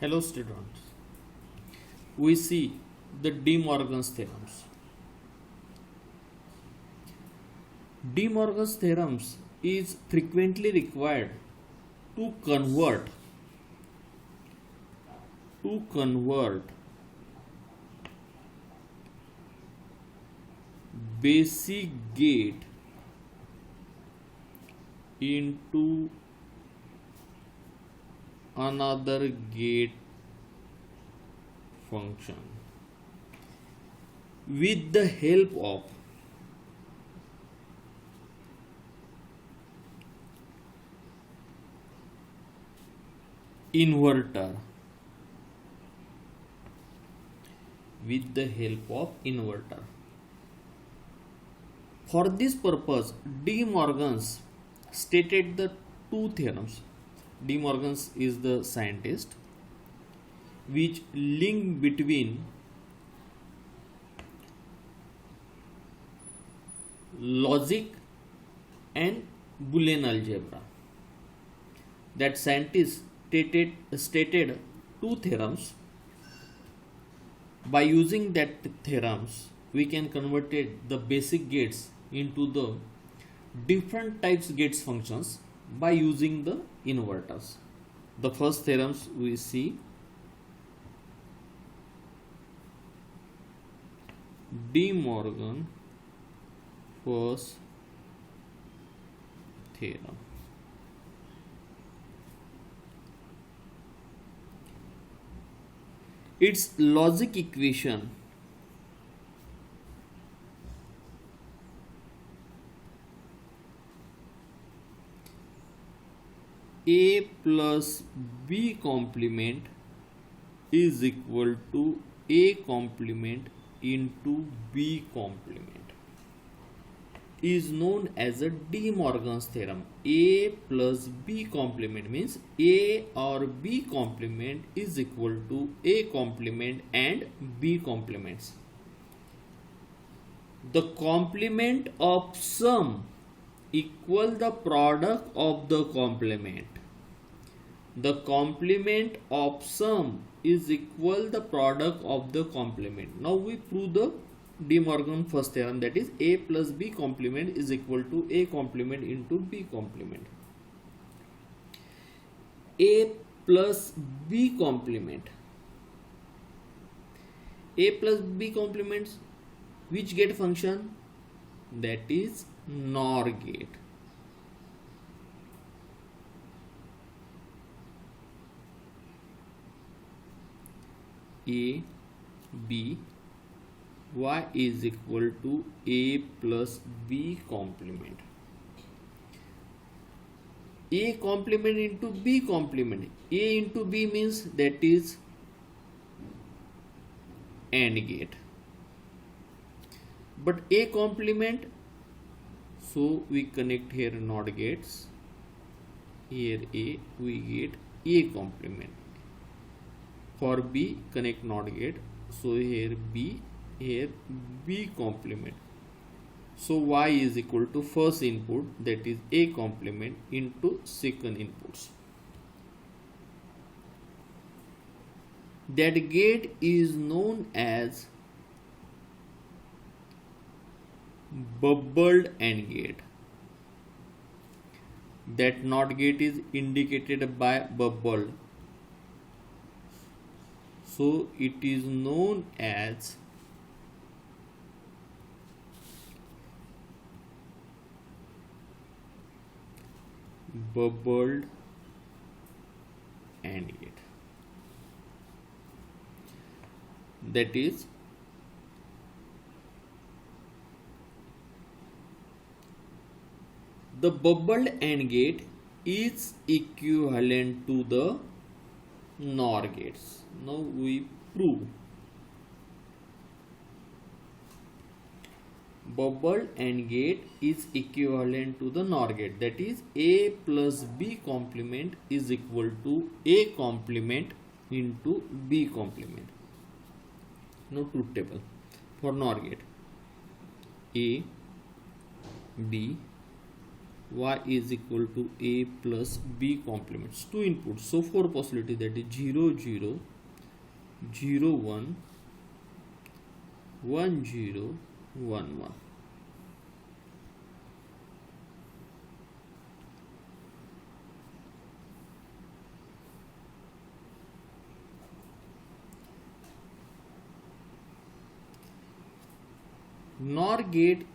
Hello students, we see the De Morgan's theorems. De Morgan's theorems is frequently required to convert basic gate into another gate function with the help of inverter. For this purpose, De Morgan's stated the two theorems. De Morgan's is the scientist which link between logic and Boolean algebra. That scientist stated two theorems. By using that theorems, we can convert the basic gates into the different types gates functions by using the inverters. The first theorems we see De Morgan first theorem. Its logic equation A plus B complement is equal to A complement into B complement is known as a De Morgan's theorem. A plus B complement means A or B complement is equal to A complement and B complements. The complement of sum equal the product of the complement. The complement of sum is equal the product of the complement. Now we prove the De Morgan first theorem, that is A plus B complement is equal to A complement into B complement. A plus B complement. A plus B complements which gate function? That is NOR gate. A, B, Y is equal to A plus B complement. A complement into B complement. A into B means that is AND gate. But A complement, so we connect here NOT gates. Here A, we get A complement. For B, connect NOT gate. So here B, here B complement. So Y is equal to first input, that is A complement into second inputs. That gate is known as bubbled AND gate. That NOT gate is indicated by bubble. So it is known as bubbled AND gate. That is the bubbled AND gate is equivalent to the NOR gates. Now we prove bubbled AND gate is equivalent to the NOR gate, that is A plus B complement is equal to A complement into B complement. Now truth table for NOR gate: A, B, y is equal to a plus b complements. Two inputs, so four possibilities, that is 0 0 0 1 1 0 1 1. NOR gate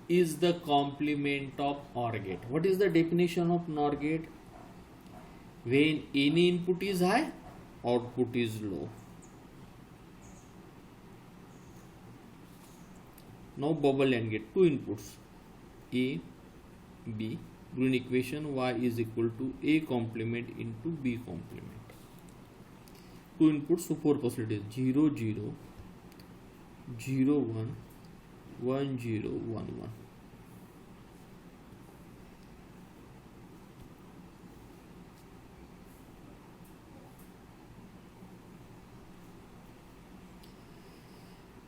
is the complement of OR gate. What is the definition of NOR gate? When any input is high, output is low. Now bubble AND gate, two inputs, A, B, Green equation, y is equal to A complement into B complement. Two inputs, so four possibilities, 0 0 0 1 1 0 1 1.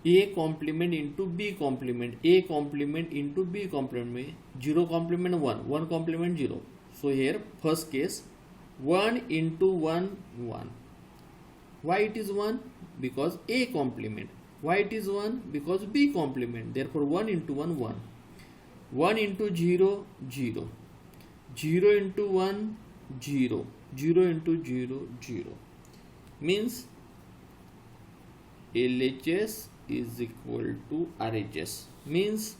A complement into B complement, A complement into B complement, 0 complement 1, 1 complement 0. So here first case 1 into 1 1. Why it is 1? Because A complement. Why it is 1? Because B complement. Therefore 1 into 1 1. 1 into 0 0. 0 into 1 0. 0 into 0 0. Means LHS is equal to RHS. Means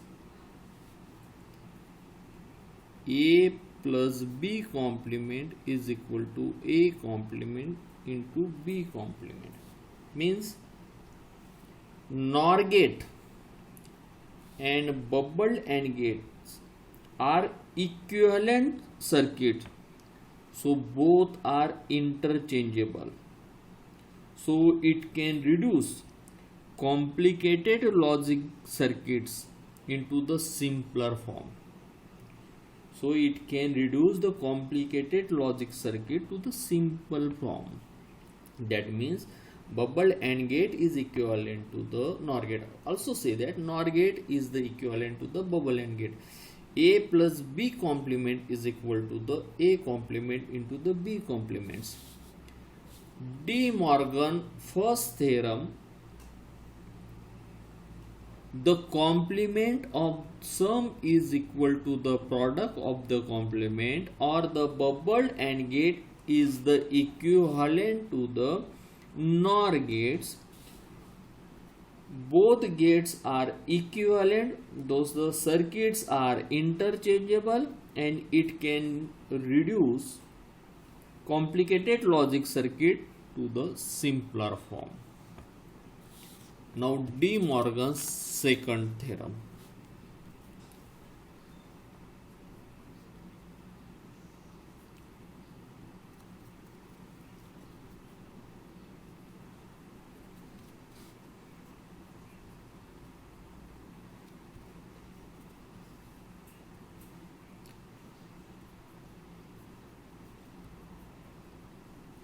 A plus B complement is equal to A complement into B complement. Means NOR gate and bubble AND gates are equivalent circuits, so both are interchangeable. So it can reduce complicated logic circuits into the simpler form. So it can reduce the complicated logic circuit to the simple form. That means bubble AND gate is equivalent to the NOR gate. Also say that NOR gate is the equivalent to the bubble AND gate. A plus B complement is equal to the A complement into the B complements. De Morgan first theorem, the complement of sum is equal to the product of the complement, or the bubble AND gate is the equivalent to the NOR gates. Both gates are equivalent, those the circuits are interchangeable, and it can reduce complicated logic circuit to the simpler form. Now De Morgan's second theorem.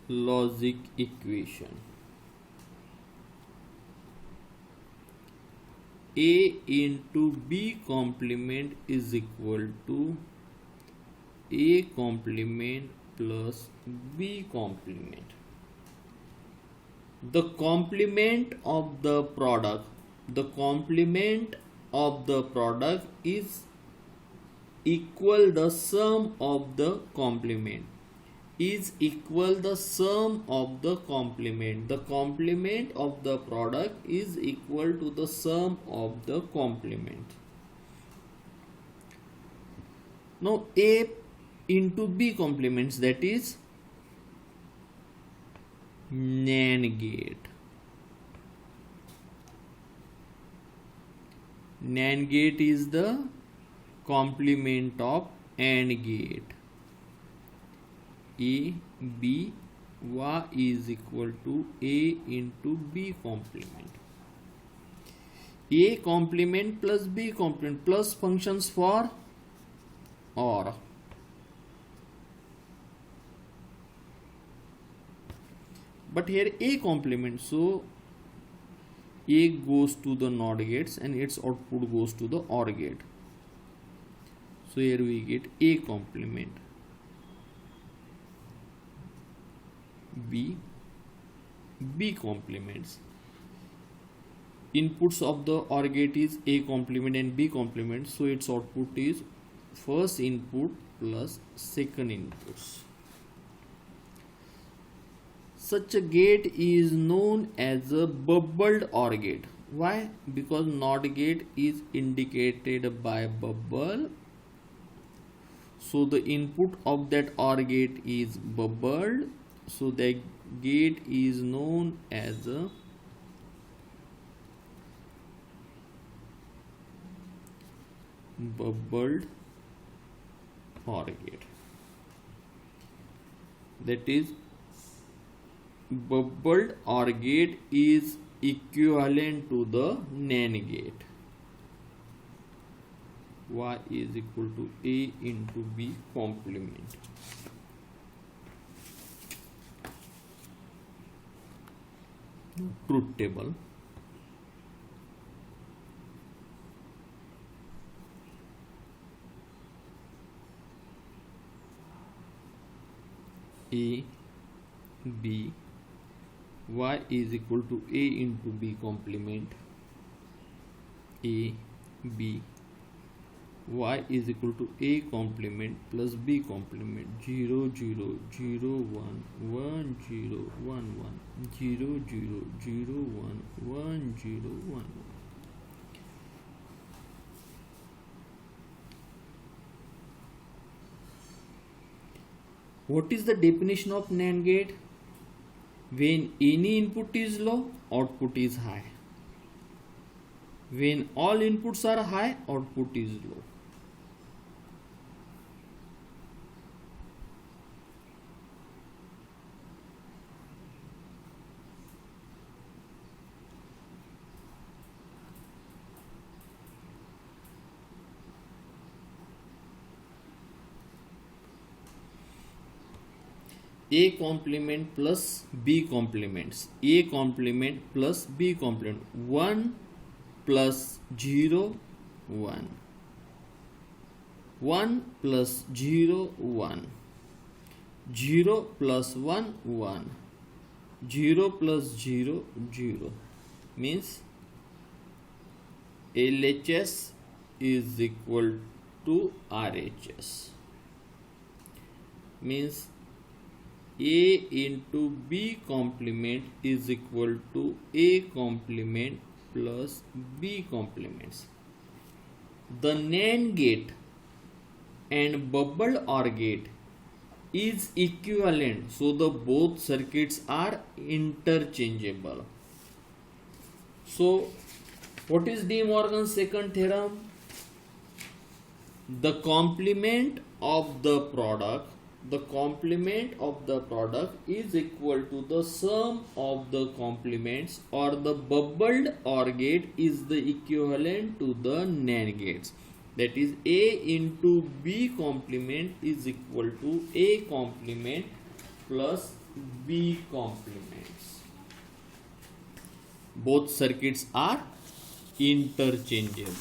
Logic equation. A into B complement is equal to A complement plus B complement. The complement of the product is equal the sum of the complement. Is equal the sum of the complement. The complement of the product is equal to the sum of the complement. Now A into B complements, that is NAND gate. NAND gate is the complement of AND gate. A, B, Y is equal to A into B complement. A complement plus B complement plus functions for OR. But here A complement, so A goes to the NOT gates and its output goes to the OR gate. So here we get A complement, B complements. Inputs of the OR gate is A complement and B complement, so its output is first input plus second inputs. Such a gate is known as a bubbled OR gate. Why? Because NOT gate is indicated by bubble, so the input of that OR gate is bubbled, so the gate is known as a bubbled OR gate. That is, bubbled OR gate is equivalent to the NAND gate. Y is equal to A into B complement. Truth table. A, B, Y is equal to A into B complement. A, B, Y is equal to A complement plus B complement. 0, 0, 0, 1, 1, 0, 1, 1, 0, 0, 0, 1, 1, 0, 1, 1. What is the definition of NAND gate? When any input is low, output is high. When all inputs are high, output is low. A complement plus B complements. A complement plus B complement. 1 plus 0, 1. 1 plus 0, 1. 0 plus 1, 1. 0 plus 0, 0. Means LHS is equal to RHS. Means A into B complement is equal to A complement plus B complements. The NAND gate and bubble OR gate is equivalent, so the both circuits are interchangeable. So what is De Morgan's second theorem? The complement of the product is equal to the sum of the complements, or the bubbled OR gate is the equivalent to the NAND gates. That is, A into B complement is equal to A complement plus B complements. Both circuits are interchangeable.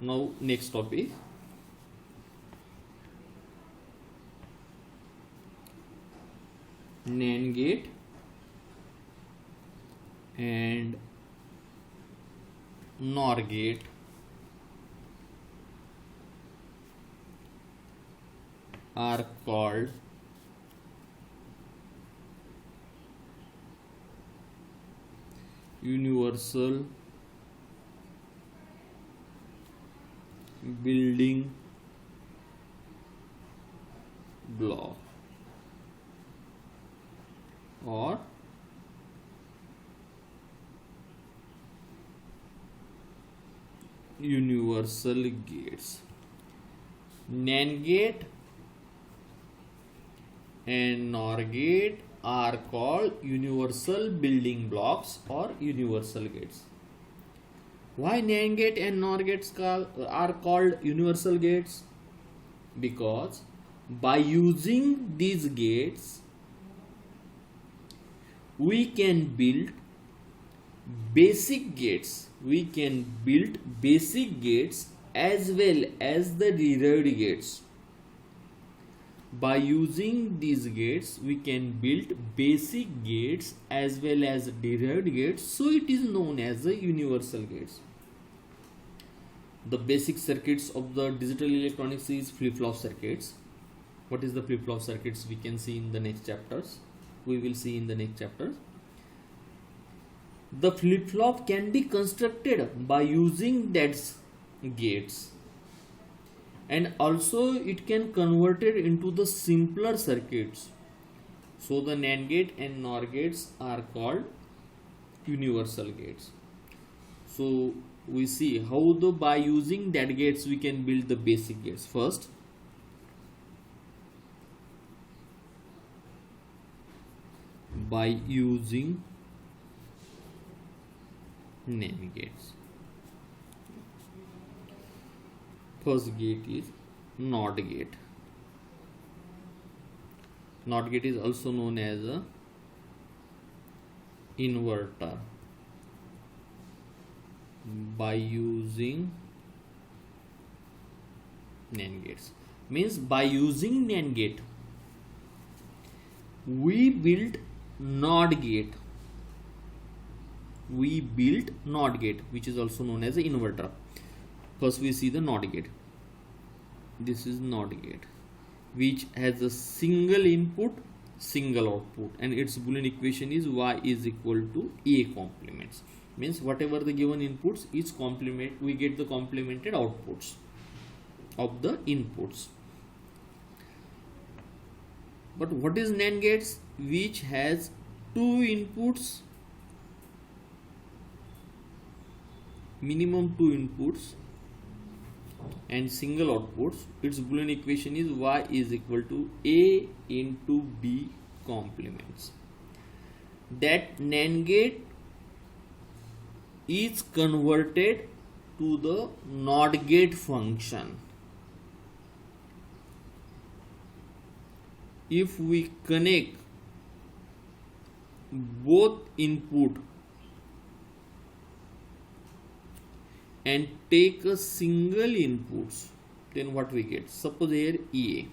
Now next topic. NAND gate and NOR gate are called universal building block or universal gates. NAND gate and NOR gate are called universal building blocks or universal gates. Why NAND gate and NOR gates are called universal gates? Because by using these gates, we can build basic gates, we can build basic gates as well as the derived gates. By using these gates, we can build basic gates as well as derived gates, so it is known as the universal gates. The basic circuits of the digital electronics is flip-flop circuits. What is the flip-flop circuits? We can see in the next chapters. We will see in the next chapters. The flip-flop can be constructed by using that gates, and also it can convert it into the simpler circuits. So the NAND gate and NOR gates are called universal gates. So we see how by using that gates we can build the basic gates. First, by using NAND gates. First gate is NOT gate. NOT gate is also known as a inverter. By using NAND gates, means by using NAND gate we built NOT gate. We built NOT gate, which is also known as an inverter. First we see the NOT gate. This is NOT gate, which has a single input, single output, and its Boolean equation is y is equal to a complements. Means whatever the given inputs is complement, we get the complemented outputs of the inputs. But what is NAND gates? Which has two inputs, minimum two inputs, and single outputs. Its Boolean equation is y is equal to a into b complements. That NAND gate is converted to the NOT gate function. If we connect both input and take a single inputs, then what we get? Suppose here EA.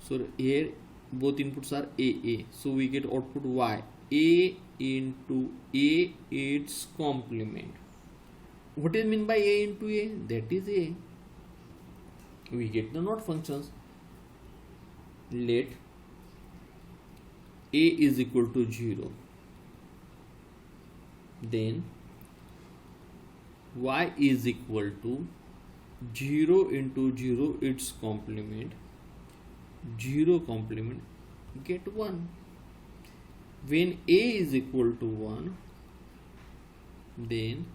So here both inputs are AA. So we get output Y. A into A, its complement. What is mean by A into A? That is A. We get the NOT functions. Let A is equal to 0. Then Y is equal to 0 into 0, its complement. 0 complement, get 1. When A is equal to 1, then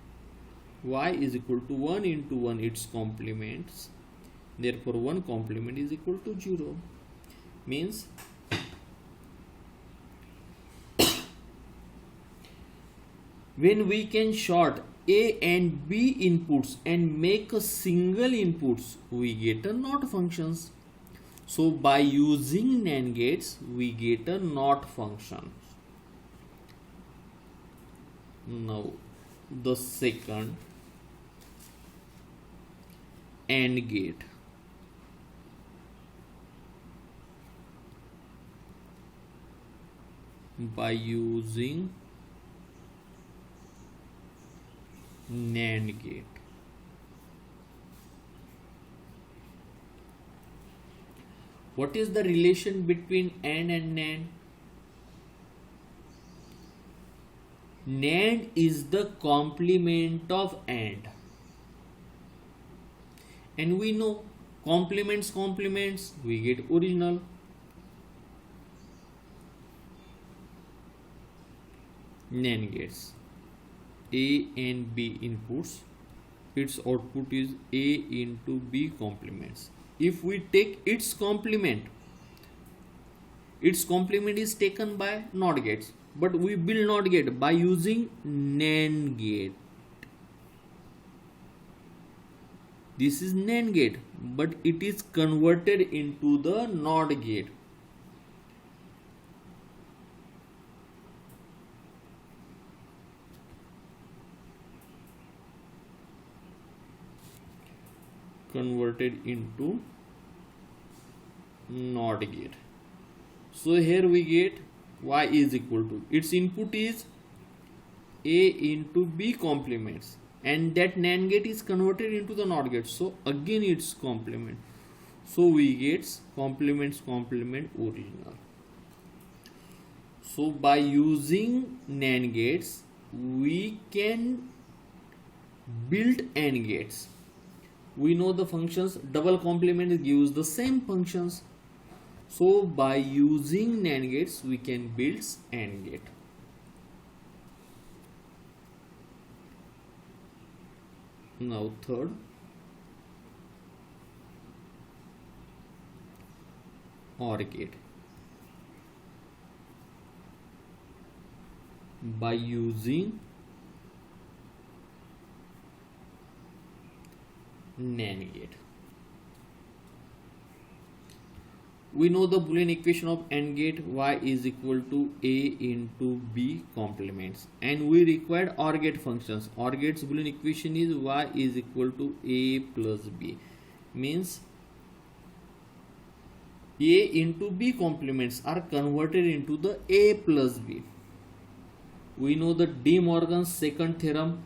Y is equal to 1 into 1, its complements. Therefore 1 complement is equal to 0. Means when we can short A and B inputs and make a single inputs, we get a NOT functions. So by using NAND gates, we get a NOT function. Now the second AND gate. By using NAND gate. What is the relation between AND and NAND? NAND is the complement of AND. And we know complements, we get original. NAND gates. A and B inputs, its output is A into B complements. If we take its complement is taken by NOT gates, but we build NOT gate by using NAND gate. This is NAND gate, but it is converted into the NOT gate. converted into NOT gate. So here we get y is equal to, its input is a into b complements, and that NAND gate is converted into the NOT gate, so again it's complement, so we get complements complement original. So by using NAND gates we can build AND gates. We know the functions, double complement gives the same functions, so by using NAND gates we can build AND gate. Now third, OR gate. By using NAND gate, we know the Boolean equation of AND gate, y is equal to a into b complements, and we required OR gate functions. OR gate's Boolean equation is y is equal to a plus b, means a into b complements are converted into the a plus b. We know the De Morgan's second theorem.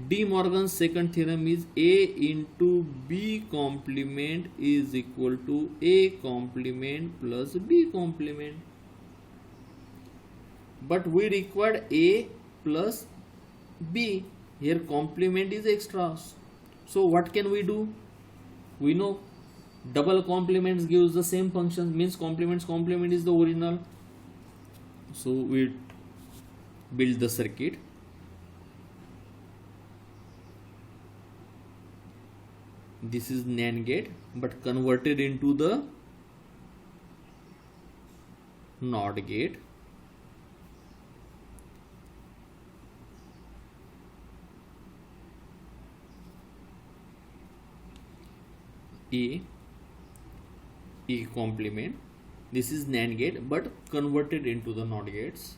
De Morgan's second theorem is a into b complement is equal to a complement plus b complement. But we required a plus b. Here complement is extra. So what can we do? We know double complements gives the same function, means complements complement is the original. So we build the circuit. This is NAND gate but converted into the NOT gate. A complement. This is NAND gate but converted into the NOT gates.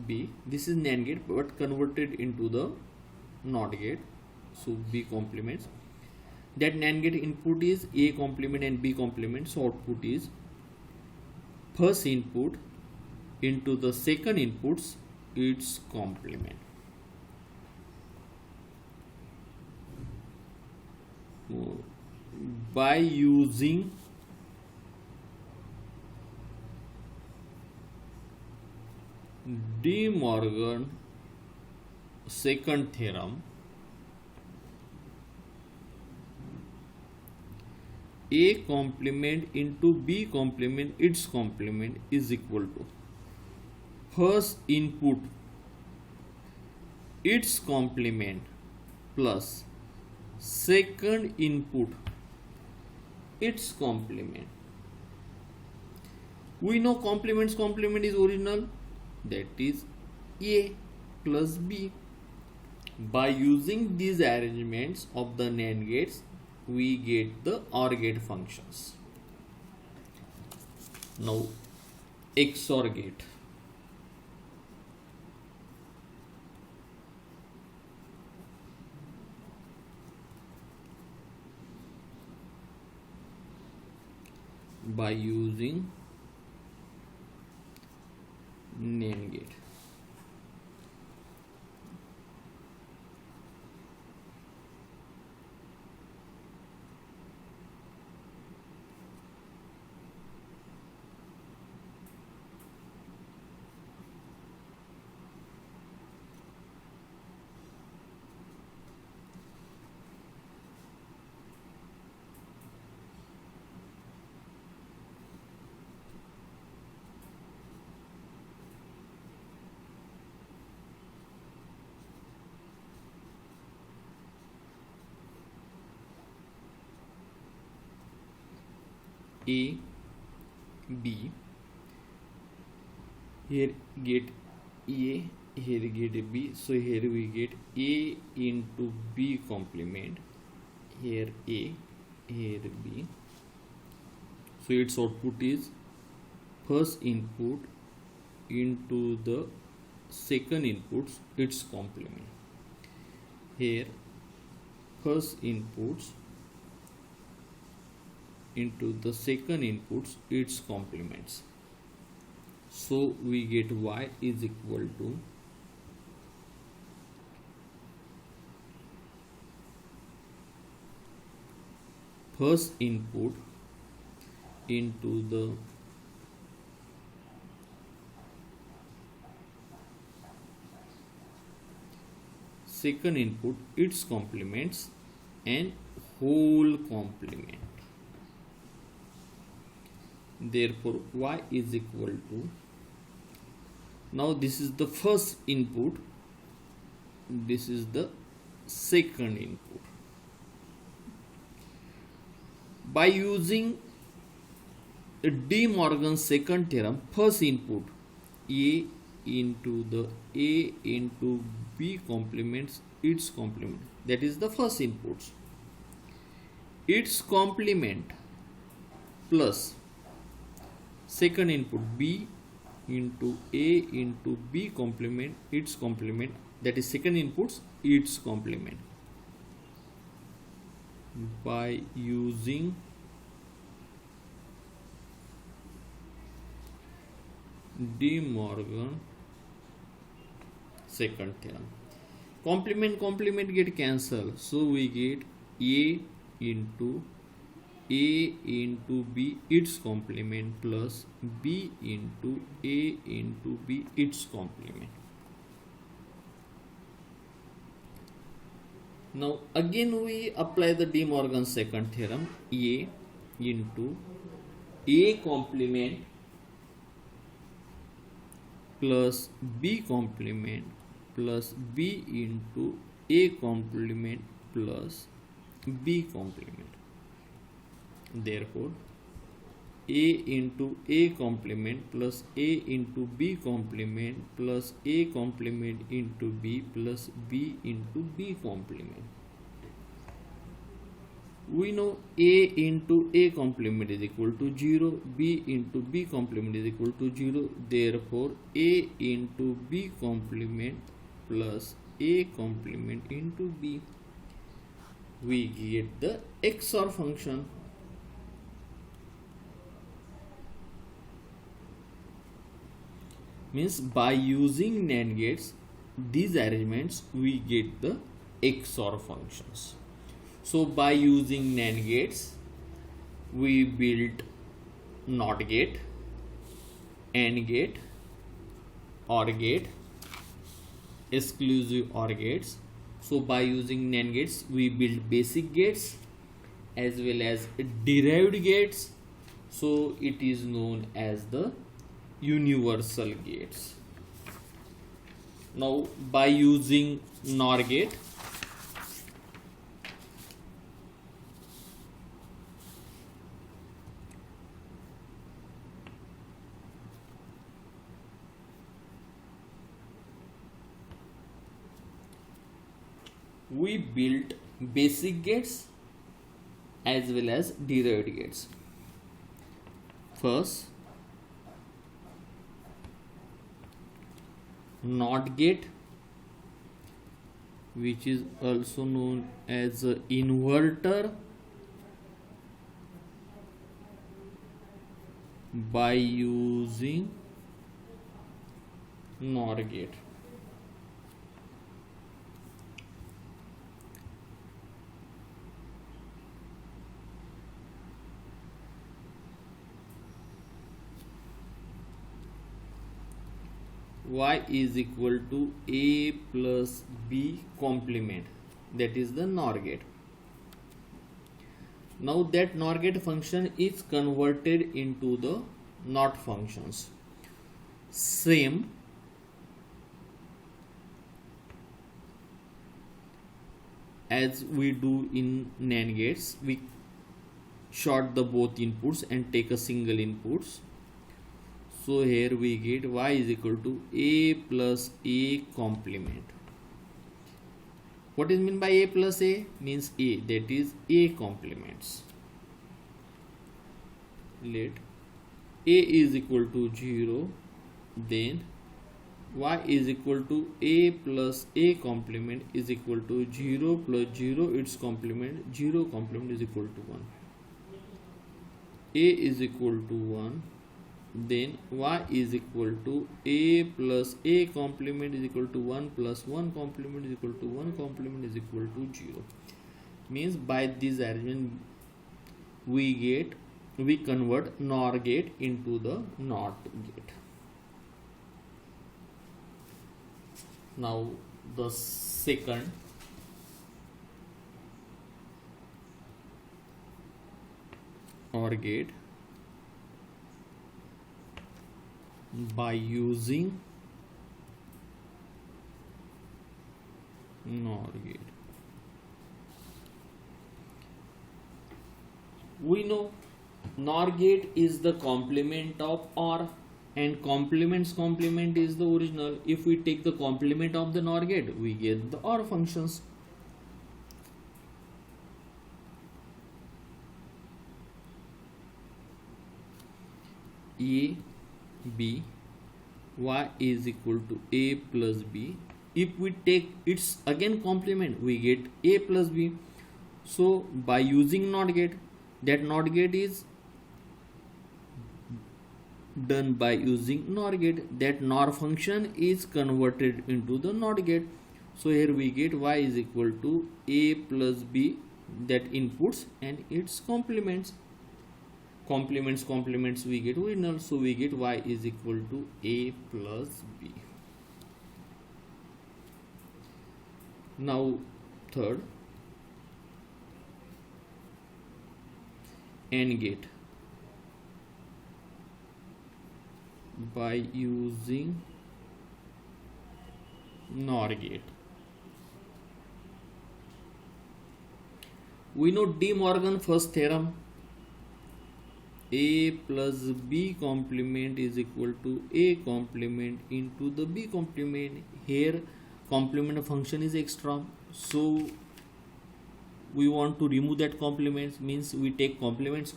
B, this is NAND gate but converted into the NOT gate. So B complements. That NAND gate input is A complement and B complement. So output is first input into the second inputs, its complement. By using De Morgan second theorem, A complement into B complement, its complement is equal to first input its complement plus second input its complement. We know complements complement is original, that is A plus B. By using these arrangements of the NAND gates we get the OR gate functions. Now XOR gate. By using NAND gate. A, B, here get A, here get B, so here we get A into B complement, here A, here B, so its output is first input into the second inputs, its complement. Here first inputs into the second inputs its complements. So we get y is equal to first input into the second input its complements and whole complement. Therefore y is equal to, now this is the first input, this is the second input. By using De Morgan's second theorem, first input a into the a into b complements its complement, that is the first inputs, its complement plus second input b into a into b complement its complement, that is second inputs its complement. By using De Morgan second theorem, complement get cancelled, so we get a into b its complement plus b into a into b its complement. Now again we apply the De Morgan second theorem, a into a complement plus b complement plus b into a complement plus b complement. Therefore a into a complement plus a into b complement plus a complement into b plus b into b complement. We know a into a complement is equal to 0, b into b complement is equal to 0. Therefore a into b complement plus a complement into b, we get the XOR function. Means by using NAND gates, these arrangements, we get the XOR functions. So by using NAND gates, we built NOT gate, AND gate, OR gate, exclusive OR gates. So by using NAND gates, we build basic gates as well as derived gates. So it is known as the universal gates. Now by using NOR gate, we built basic gates as well as derived gates. First, NOT gate, which is also known as an inverter. By using NOR gate, y is equal to a plus b complement, that is the NOR gate. Now that NOR gate function is converted into the NOT functions. Same as we do in NAND gates, we short the both inputs and take a single inputs. So here we get y is equal to a plus a complement. What is mean by a plus a? Means a, that is a complements. Let a is equal to 0, then y is equal to a plus a complement is equal to 0 plus 0 its complement, 0 complement is equal to 1. A is equal to 1, then y is equal to a plus a complement is equal to 1 plus 1 complement is equal to 1 complement is equal to 0. Means by this arrangement we convert NOR gate into the NOT gate. Now the second OR gate, by using NOR gate. We know NOR gate is the complement of OR, and complement is the original. If we take the complement of the NOR gate, we get the OR functions. A, B, y is equal to a plus b. If we take its again complement, we get a plus b. So by using NOT gate, that NOT gate is done by using NOR gate. That NOR function is converted into the NOT gate. So here we get y is equal to a plus b, that inputs and its complements. Complements we get original, so we get y is equal to a plus b. Now third, AND gate, by using NOR gate. We know De Morgan first theorem, a plus b complement is equal to a complement into the b complement. Here complement function is extra, so we want to remove that complement, means we take complements.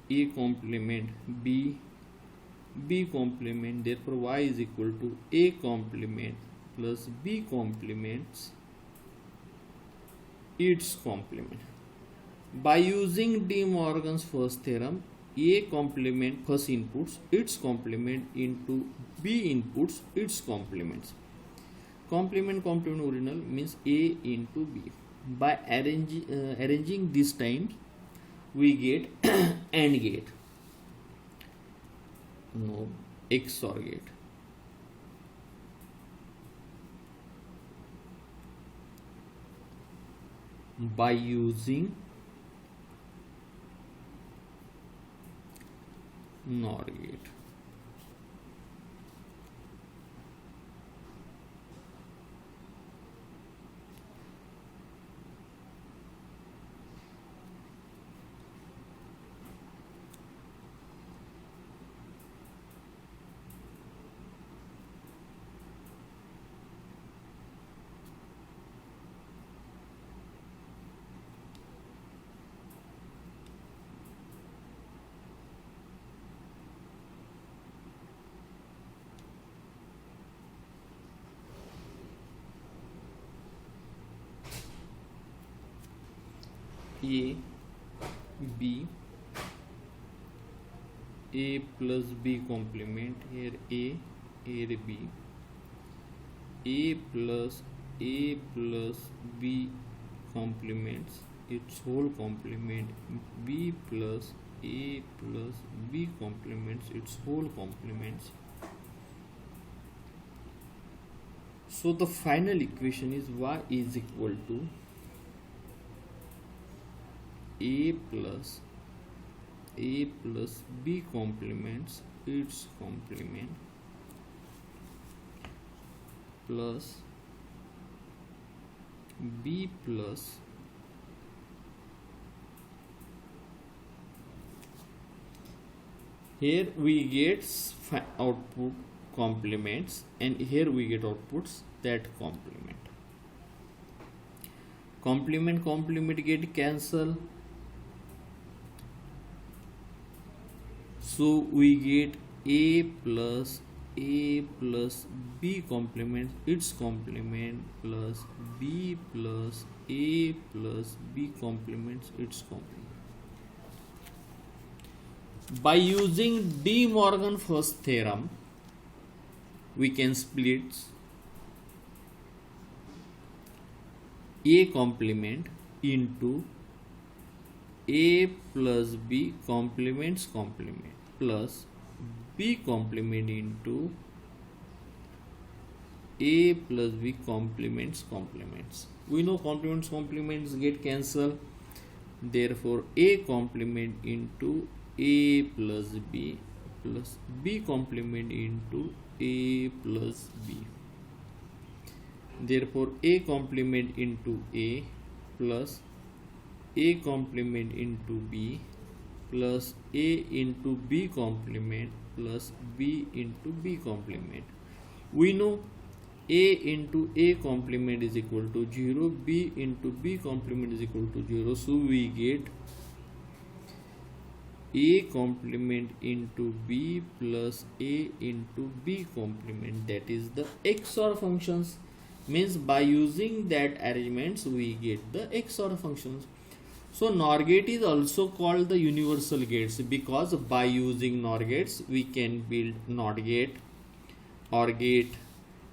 A complement, b complement, therefore y is equal to a complement plus b complements its complement. By using De Morgan's first theorem, a complement first inputs its complement into b inputs its complements. Complement original means a into b. By arranging these times, we get AND gate, no, XOR gate. By using NOR gate. A, B, a plus b complement, here a, here b, a plus b complements its whole complement, b plus a plus b complements its whole complements. So the final equation is y is equal to a plus b complements its complement plus b plus Here we get output complements, and here we get outputs that complement. Complement get cancel. So we get a plus b complement its complement plus b plus a plus b complements its complement. By using De Morgan first theorem, we can split a complement into a plus b complements complement plus b complement into a plus b complements complements. We know complements get cancelled, therefore a complement into a plus b complement into a plus b. Therefore a complement into a plus a complement into b plus a into b complement plus b into b complement. We know a into a complement is equal to 0, b into b complement is equal to 0. So we get a complement into b plus a into b complement, that is the XOR functions. Means by using that arrangements we get the XOR functions. So NOR gate is also called the universal gates, because by using NOR gates we can build NOT gate, OR gate,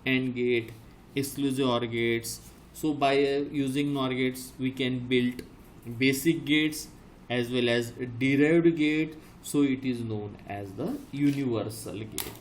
AND gate, exclusive OR gates. So by using NOR gates we can build basic gates as well as derived gate. So it is known as the universal gate.